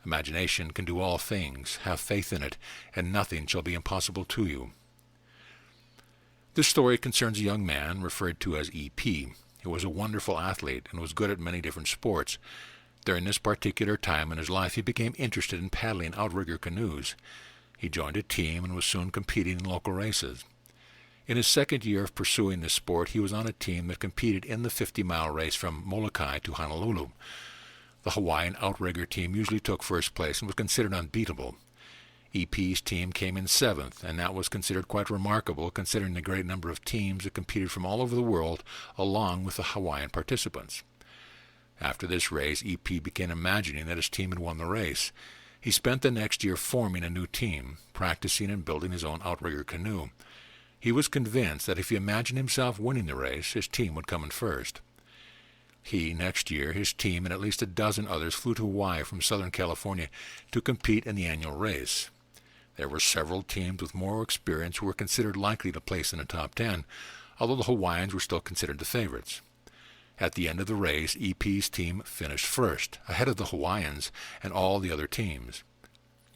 Imagination can do all things. Have faith in it, and nothing shall be impossible to you. This story concerns a young man referred to as E.P., who was a wonderful athlete and was good at many different sports. During this particular time in his life, he became interested in paddling outrigger canoes. He joined a team and was soon competing in local races. In his second year of pursuing this sport, he was on a team that competed in the 50-mile race from Molokai to Honolulu. The Hawaiian outrigger team usually took first place and was considered unbeatable. EP's team came in seventh, and that was considered quite remarkable considering the great number of teams that competed from all over the world along with the Hawaiian participants. After this race, EP began imagining that his team had won the race. He spent the next year forming a new team, practicing and building his own outrigger canoe. He was convinced that if he imagined himself winning the race, his team would come in first. Next year, his team and at least a dozen others flew to Hawaii from Southern California to compete in the annual race. There were several teams with more experience who were considered likely to place in the top 10, although the Hawaiians were still considered the favorites. At the end of the race, EP's team finished first, ahead of the Hawaiians and all the other teams.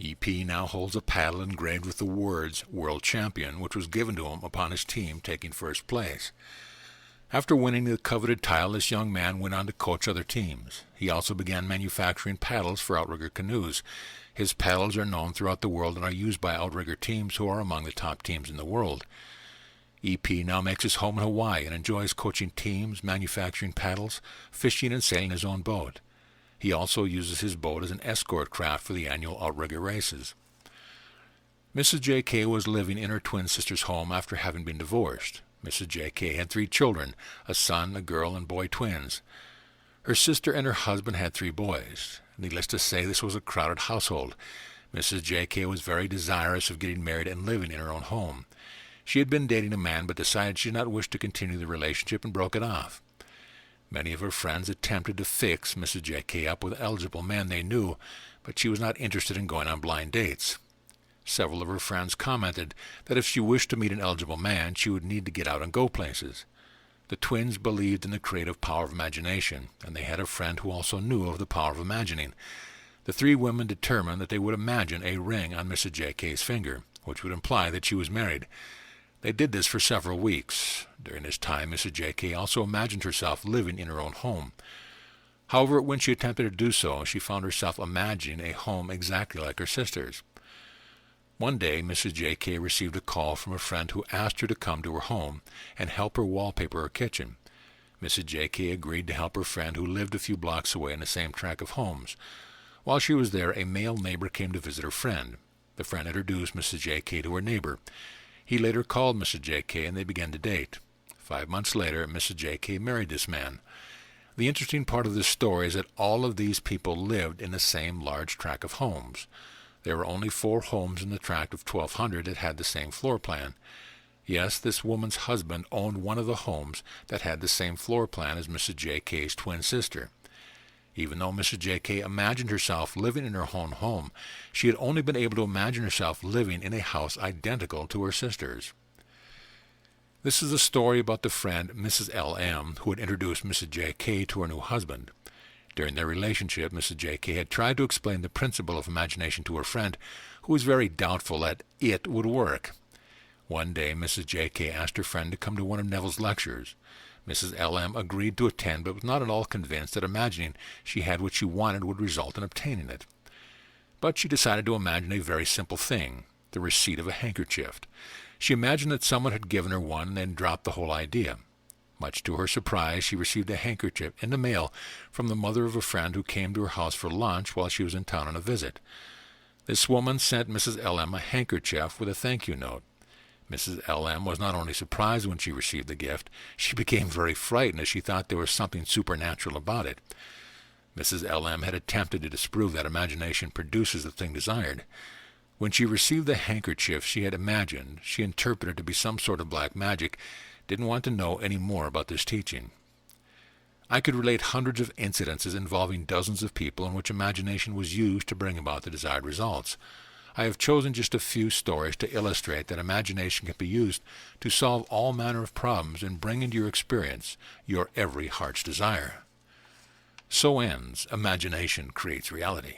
EP now holds a paddle engraved with the words World Champion, which was given to him upon his team taking first place. After winning the coveted title, this young man went on to coach other teams. He also began manufacturing paddles for outrigger canoes. His paddles are known throughout the world and are used by outrigger teams who are among the top teams in the world. EP now makes his home in Hawaii and enjoys coaching teams, manufacturing paddles, fishing, and sailing his own boat. He also uses his boat as an escort craft for the annual outrigger races. Mrs. J.K. was living in her twin sister's home after having been divorced. Mrs. J.K. had 3 children, a son, a girl, and boy twins. Her sister and her husband had 3 boys. Needless to say, this was a crowded household. Mrs. J.K. was very desirous of getting married and living in her own home. She had been dating a man but decided she did not wish to continue the relationship and broke it off. Many of her friends attempted to fix Mrs. J.K. up with eligible men they knew, but she was not interested in going on blind dates. Several of her friends commented that if she wished to meet an eligible man, she would need to get out and go places. The twins believed in the creative power of imagination, and they had a friend who also knew of the power of imagining. The 3 women determined that they would imagine a ring on Mrs. J.K.'s finger, which would imply that she was married. They did this for several weeks. During this time, Mrs. J.K. also imagined herself living in her own home. However, when she attempted to do so, she found herself imagining a home exactly like her sister's. One day, Mrs. J.K. received a call from a friend who asked her to come to her home and help her wallpaper her kitchen. Mrs. J.K. agreed to help her friend who lived a few blocks away in the same tract of homes. While she was there, a male neighbor came to visit her friend. The friend introduced Mrs. J.K. to her neighbor. He later called Mrs. J.K. and they began to date. 5 months later, Mrs. J.K. married this man. The interesting part of this story is that all of these people lived in the same large tract of homes. There were only 4 homes in the tract of 1,200 that had the same floor plan. Yes, this woman's husband owned one of the homes that had the same floor plan as Mrs. J.K.'s twin sister. Even though Mrs. J.K. imagined herself living in her own home, she had only been able to imagine herself living in a house identical to her sister's. This is a story about the friend Mrs. L.M. who had introduced Mrs. J.K. to her new husband. During their relationship, Mrs. J.K. had tried to explain the principle of imagination to her friend, who was very doubtful that it would work. One day, Mrs. J.K. asked her friend to come to one of Neville's lectures. Mrs. L.M. agreed to attend, but was not at all convinced that imagining she had what she wanted would result in obtaining it. But she decided to imagine a very simple thing, the receipt of a handkerchief. She imagined that someone had given her one and then dropped the whole idea. Much to her surprise, she received a handkerchief in the mail from the mother of a friend who came to her house for lunch while she was in town on a visit. This woman sent Mrs. L.M. a handkerchief with a thank-you note. Mrs. L.M. was not only surprised when she received the gift, she became very frightened as she thought there was something supernatural about it. Mrs. L.M. had attempted to disprove that imagination produces the thing desired. When she received the handkerchief she had imagined, she interpreted to be some sort of black magic, didn't want to know any more about this teaching. I could relate hundreds of incidences involving dozens of people in which imagination was used to bring about the desired results. I have chosen just a few stories to illustrate that imagination can be used to solve all manner of problems and bring into your experience your every heart's desire. So ends Imagination Creates Reality.